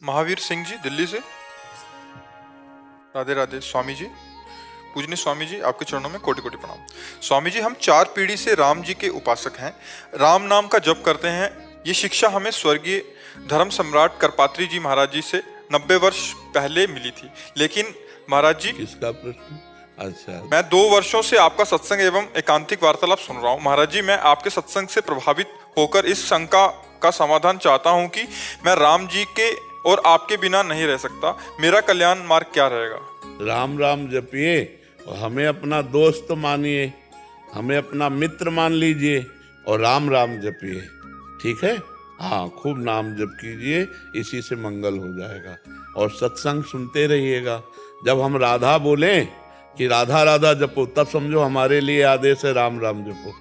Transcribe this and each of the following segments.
महावीर सिंह जी दिल्ली से। राधे राधे स्वामी जी। पूजनीय स्वामी जी, आपके चरणों में कोटि कोटि प्रणाम। स्वामी जी, हम 4 पीढ़ी से राम जी के उपासक हैं, राम नाम का जप करते हैं। ये शिक्षा हमें स्वर्गीय धर्म सम्राट करपात्री जी महाराज जी से 90 वर्ष पहले मिली थी। लेकिन महाराज जी, किसका प्रश्न? अच्छा, मैं 2 वर्षों से आपका सत्संग एवं एकांतिक वार्तालाप सुन रहा हूँ। महाराज जी, मैं आपके सत्संग से प्रभावित होकर इस शंका का समाधान चाहता हूँ कि मैं राम जी के और आपके बिना नहीं रह सकता। मेरा कल्याण मार्ग क्या रहेगा? राम राम जपिए और हमें अपना दोस्त मानिए, हमें अपना मित्र मान लीजिए और राम राम जपिए। ठीक है? हाँ, खूब नाम जप कीजिए, इसी से मंगल हो जाएगा। और सत्संग सुनते रहिएगा। जब हम राधा बोलें कि राधा राधा जपो, तब समझो हमारे लिए आदेश है राम राम जपो।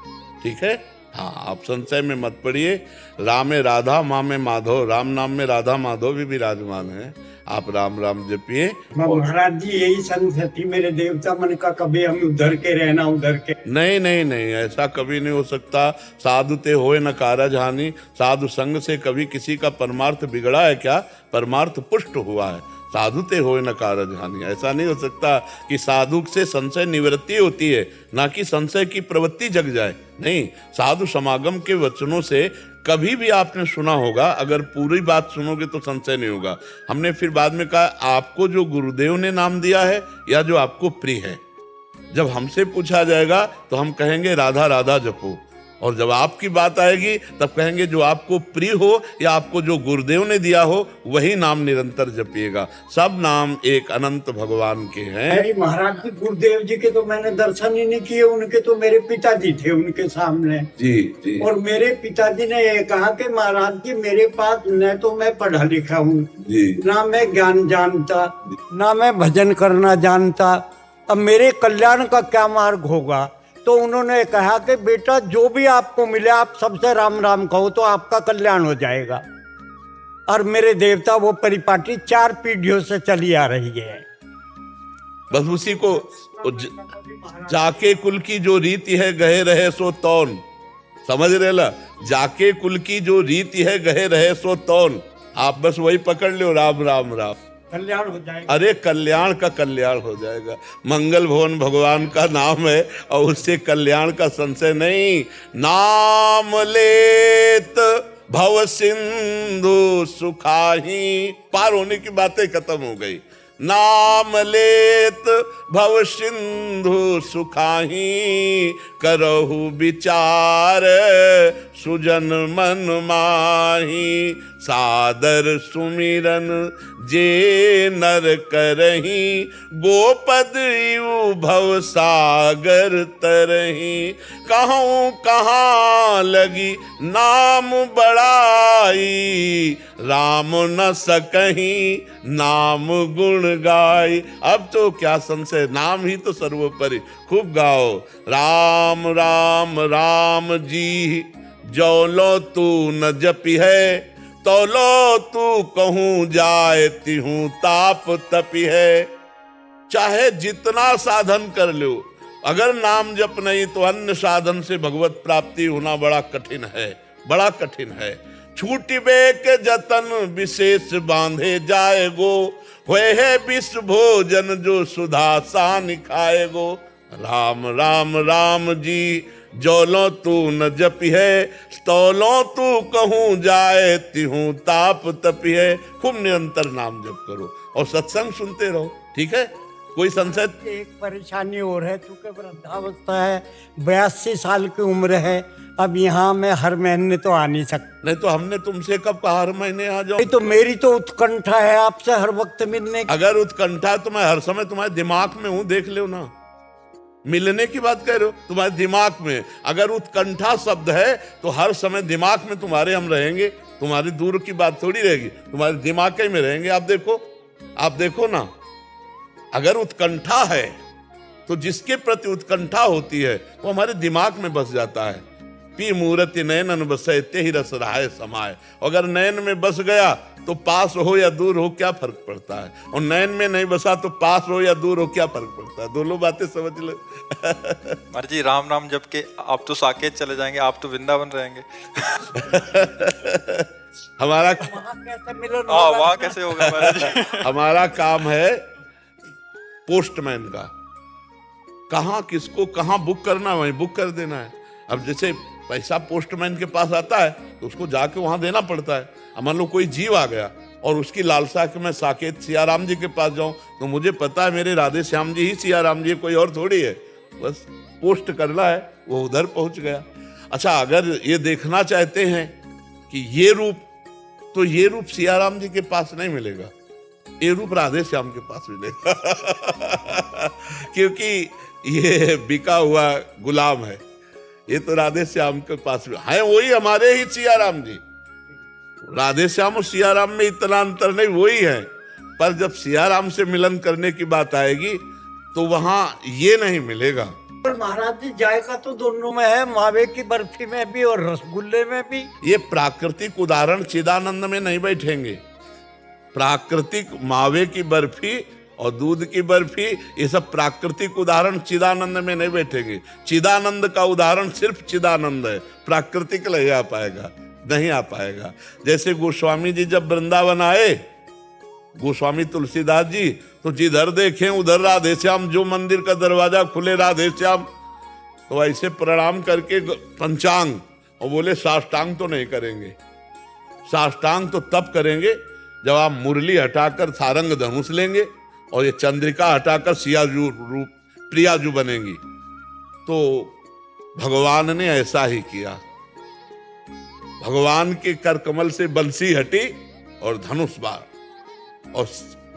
ठीक है? हाँ, आप संशय में मत पड़िए। राम में राधा, माँ में माधव, राम नाम में राधा माधव भी विराजमान है। आप राम राम जपिए। महाराज जी, यही संस्कृति मेरे देवता मन का, कभी हम उधर के रहना उधर के। नहीं नहीं नहीं, ऐसा कभी नहीं हो सकता। साधु ते होए न कारज हानि। साधु संग से कभी किसी का परमार्थ बिगड़ा है क्या? परमार्थ पुष्ट हुआ है। साधु ते होए न कारज हानि। ऐसा नहीं हो सकता कि साधु से संशय निवृत्ति होती है, ना कि संशय की प्रवृत्ति जग जाए। नहीं, साधु समागम के वचनों से कभी भी आपने सुना होगा, अगर पूरी बात सुनोगे तो संशय नहीं होगा। हमने फिर बाद में कहा, आपको जो गुरुदेव ने नाम दिया है या जो आपको प्रिय है। जब हमसे पूछा जाएगा तो हम कहेंगे राधा राधा जपो, और जब आपकी बात आएगी तब कहेंगे जो आपको प्रिय हो या आपको जो गुरुदेव ने दिया हो वही नाम निरंतर जपिएगा। सब नाम एक अनंत भगवान के हैं। अरे महाराज जी, गुरुदेव जी के तो मैंने दर्शन ही नहीं किए। उनके तो मेरे पिताजी थे उनके सामने। जी जी। और मेरे पिताजी ने ये कहा कि महाराज जी, मेरे पास न तो मैं पढ़ा लिखा हूँ, ना मैं ज्ञान जानता, ना मैं भजन करना जानता, अब मेरे कल्याण का क्या मार्ग होगा? तो उन्होंने कहा कि बेटा, जो भी आपको मिले आप सबसे राम राम कहो तो आपका कल्याण हो जाएगा। और मेरे देवता वो परिपाटी 4 पीढ़ियों से चली आ रही है। बस उसी को जाके कुल की जो रीति है गहे रहे सो तौन। समझ रहे ला? जाके कुल की जो रीति है गहे रहे सो तौन। आप बस वही पकड़ लो, राम राम राम, कल्याण हो जाएगा। अरे कल्याण का कल्याण हो जाएगा। मंगल भवन भगवान का नाम है और उससे कल्याण का संशय नहीं। नाम लेत भव सिंधु सुखाही, पार होने की बातें खत्म हो गई। नाम लेत भव सिंधु सुखाही, करहु विचार सुजन मन माही। सादर सुमिरन जे नर करही, गोपद यू भव सागर तरही। कहूँ कहाँ लगी नाम बड़ाई, राम न सकहीं नाम गुण गाय। अब तो क्या संशय, नाम ही तो सर्वोपरि। खूब गाओ, राम राम राम जी, जो लो तू न जपी है, तो लो तू कहूँ जाए तिहूँ ताप तपी है। चाहे जितना साधन कर लो, अगर नाम जप नहीं तो अन्य साधन से भगवत प्राप्ति होना बड़ा कठिन है, बड़ा कठिन है। छूटिबे के जतन विशेष बांधे जाएगो, हुए है विश्व भोजन जो सुधा सान खाएगो। राम राम राम जी, जोलो तू न जपी है, तोलो तू कहूँ जाए तिहूँ ताप तपी है। खूब निरंतर नाम जप करो और सत्संग सुनते रहो। ठीक है? कोई संशय? एक परेशानी और है, चूंकि वृद्धावस्था है, 82 साल की उम्र है। अब यहाँ मैं हर महीने तो आ नहीं सकता। नहीं तो हमने तुमसे कब कहा हर महीने आ जाओ? तो मेरी तो उत्कंठा है आपसे हर वक्त मिलने की। अगर उत्कंठा तो मैं हर समय तुम्हारे दिमाग में हूँ, देख लो ना। मिलने की बात कह रहे हो, तुम्हारे दिमाग में अगर उत्कंठा शब्द है तो हर समय दिमाग में तुम्हारे हम रहेंगे। तुम्हारी दूर की बात थोड़ी रहेगी, तुम्हारे दिमाग में रहेंगे। आप देखो ना, अगर उत्कंठा है तो जिसके प्रति उत्कंठा होती है वो हमारे दिमाग में बस जाता है। पी मूर्ति नयनन बसे ते ही रस रहाए समाए। अगर नयन में बस गया तो पास हो या दूर हो क्या फर्क पड़ता है, और नयन में नहीं बसा तो पास हो या दूर हो क्या फर्क पड़ता है। दोनों बातें समझ लो। महाराज जी राम नाम जप के आप तो साकेत चले जाएंगे, आप तो वृंदावन रहेंगे। हमारा वहाँ कैसे मिलन हाँ होगा? वहाँ कैसे होगा महाराज जी? हमारा काम है पोस्टमैन का, कहाँ किसको कहाँ बुक करना वहीं बुक कर देना है। अब जैसे पैसा पोस्टमैन के पास आता है तो उसको जाके वहां देना पड़ता है। अब मान लो कोई जीव आ गया और उसकी लालसा कि मैं साकेत सियाराम जी के पास जाऊं, तो मुझे पता है मेरे राधे श्याम जी ही सियाराम जी, कोई और थोड़ी है, बस पोस्ट करना है, वो उधर पहुंच गया। अच्छा, अगर ये देखना चाहते हैं कि ये रूप, तो ये रूप सियाराम जी के पास नहीं मिलेगा, ये रूप राधे श्याम के पास मिलेगा। क्योंकि ये बिका हुआ गुलाम है, ये तो राधे श्याम के पास है, वही हमारे ही सियाराम जी। राधे श्याम और सियाराम में इतना अंतर नहीं, वही है। पर जब सियाराम से मिलन करने की बात आएगी तो वहां ये नहीं मिलेगा। पर महाराज जी जायका तो दोनों में है, मावे की बर्फी में भी और रसगुल्ले में भी। ये प्राकृतिक उदाहरण चिदानंद में नहीं बैठेंगे। प्राकृतिक मावे की बर्फी और दूध की बर्फी, ये सब प्राकृतिक उदाहरण चिदानंद में नहीं बैठेंगे। चिदानंद का उदाहरण सिर्फ चिदानंद है, प्राकृतिक नहीं आ पाएगा, नहीं आ पाएगा। जैसे गोस्वामी जी जब वृंदावन आए, गोस्वामी तुलसीदास जी, तो जिधर देखें उधर राधे श्याम, जो मंदिर का दरवाजा खुले राधे श्याम, तो ऐसे प्रणाम करके पंचांग, और बोले साष्टांग तो नहीं करेंगे। साष्टांग तो तब करेंगे जब आप मुरली हटाकर सारंग धनुष लेंगे और ये चंद्रिका हटाकर सियाजू रूप प्रियाजू बनेंगी। तो भगवान ने ऐसा ही किया। भगवान के कर कमल से बंसी हटी और धनुष बाण, और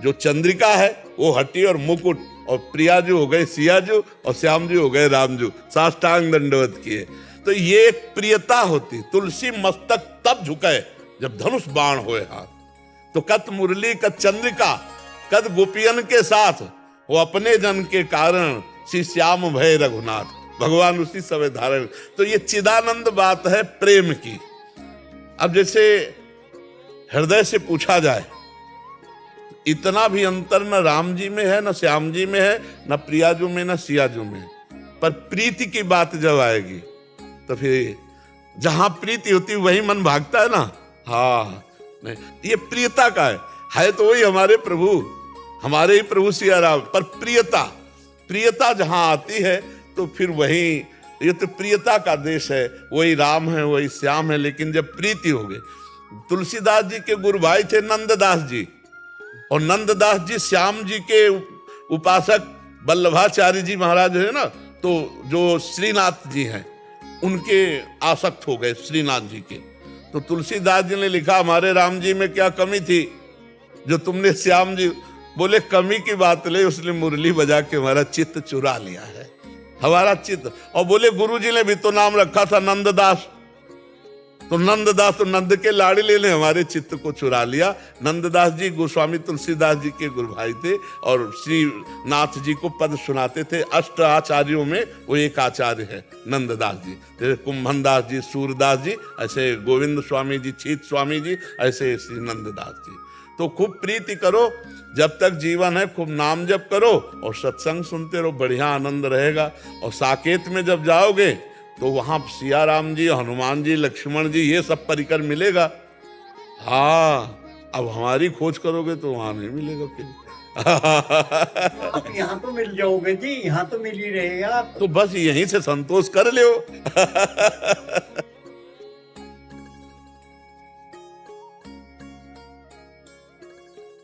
जो चंद्रिका है वो हटी और मुकुट, और प्रियाजू हो गए सियाजू और श्यामजू हो गए रामजू, साष्टांग दंडवत किए। तो ये एक प्रियता होती। तुलसी मस्तक तब झुके जब धनुष बाण होए हाथ। तो कत मुरली कत चंद्रिका कद गोपियन के साथ, वो अपने जन के कारण श्री श्याम भय रघुनाथ, भगवान उसी समय धारण। तो ये चिदानंद बात है प्रेम की। अब जैसे हृदय से पूछा जाए, इतना भी अंतर न राम जी में है, न श्याम जी में है, न प्रियाजू में, न सियाजू में। पर प्रीति की बात जब आएगी तो फिर जहां प्रीति होती वही मन भागता है ना। हाँ, नहीं, ये प्रियता का है तो वही हमारे प्रभु, हमारे ही प्रभु सिया राम। पर प्रियता जहां आती है तो फिर वही, ये तो प्रियता का देश है, वही राम है, वही श्याम है। लेकिन जब प्रीति हो गई, तुलसीदास जी के गुरु भाई थे नंददास जी, और नंददास जी श्याम जी के उपासक वल्लभाचार्य जी महाराज है ना, तो जो श्रीनाथ जी हैं उनके आसक्त हो गए श्रीनाथ जी के। तो तुलसीदास जी ने लिखा, हमारे राम जी में क्या कमी थी जो तुमने श्याम जी, बोले कमी की बात ले, उसने मुरली बजा के हमारा चित्त चुरा लिया है, हमारा चित्त। और बोले गुरु जी ने भी तो नाम रखा था नंददास, तो नंददास तो नंद के लाड़ले ने हमारे चित्त को चुरा लिया। नंददास जी गोस्वामी तुलसीदास जी के गुरु भाई थे और श्री नाथ जी को पद सुनाते थे। अष्ट आचार्यों में वो एक आचार्य है नंददास जी। जैसे कुंभनदास जी, सूरदास जी, ऐसे गोविंद स्वामी जी, छीत स्वामी जी, ऐसे श्री नंददास जी। तो खूब प्रीति करो, जब तक जीवन है खूब नाम जप करो और सत्संग सुनते रहो, बढ़िया आनंद रहेगा। और साकेत में जब जाओगे तो वहां सिया राम जी, हनुमान जी, लक्ष्मण जी, ये सब परिकर मिलेगा। हाँ, अब हमारी खोज करोगे तो वहां नहीं मिलेगा फिर। आप यहाँ तो मिल जाओगे जी, यहाँ तो मिल ही रहेगा। तो बस यहीं से संतोष कर लो।